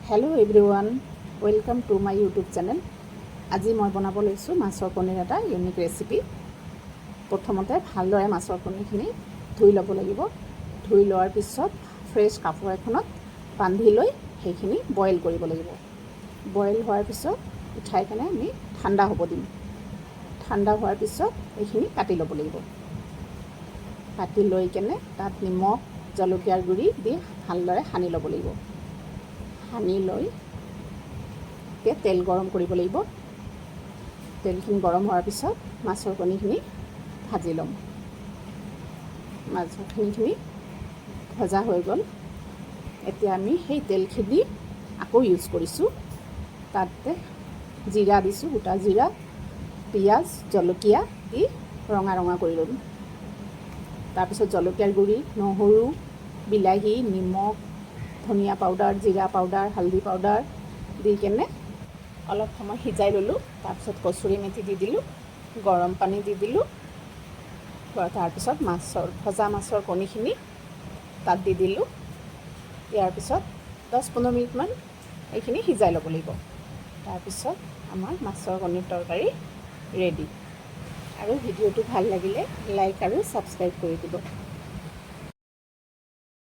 Hello' everyone, welcome to my YouTube channel. আজি মই বনাব লৈছোঁ মাছৰ কণীৰ এটা ইউনিক ৰেচিপি। প্ৰথমতে ভালদৰে মাছৰ কণীখিনি ধুই ল'ব লাগিব। ধুই লোৱাৰ পিছত ফ্ৰেছ কাপোৰ এখনত বান্ধি লৈ সেইখিনি বইল কৰিব লাগিব। বইল হোৱাৰ পিছত উঠাই কেনে আমি ঠাণ্ডা হ'ব দিম। ঠাণ্ডা হোৱাৰ পিছত এইখিনি কাটি ল'ব লাগিব। কাটি লৈ কেনে তাত নিমখ, জলকীয়াৰ গুড়ি দি ভালদৰে সানি ল'ব লাগিব। সানি লৈ তেল গৰম কৰিব লাগিব। তেলখিনি গৰম হোৱাৰ পিছত মাছৰ কণীখিনি ভাজি ল'ম। মাছৰ কণীখিনি ভজা হৈ গ'ল। এতিয়া আমি সেই তেলখিনি আকৌ ইউজ কৰিছোঁ। তাতে জিৰা দিছোঁ, গোটা জিৰা, পিঁয়াজ, জলকীয়া দি ৰঙা কৰি ল'ম। তাৰপিছত জলকীয়াৰ গুড়ি, নহৰু, বিলাহী, নিমখ, ধনিয়া পাউডাৰ, জিৰা পাউডাৰ, হালধি পাউডাৰ দি কেনে অলপ সময় সিজাই ল'লোঁ। তাৰপিছত কচুৰি মেথি দি দিলোঁ, গৰম পানী দি দিলোঁ। তাৰপিছত ভজা মাছৰ কণীখিনি তাত দি দিলোঁ। ইয়াৰ পিছত 10-15 মিনিটমান এইখিনি সিজাই ল'ব লাগিব। তাৰপিছত আমাৰ মাছৰ কণীৰ তৰকাৰী ৰেডি। আৰু ভিডিঅ'টো ভাল লাগিলে লাইক আৰু ছাবস্ক্ৰাইব কৰি দিব।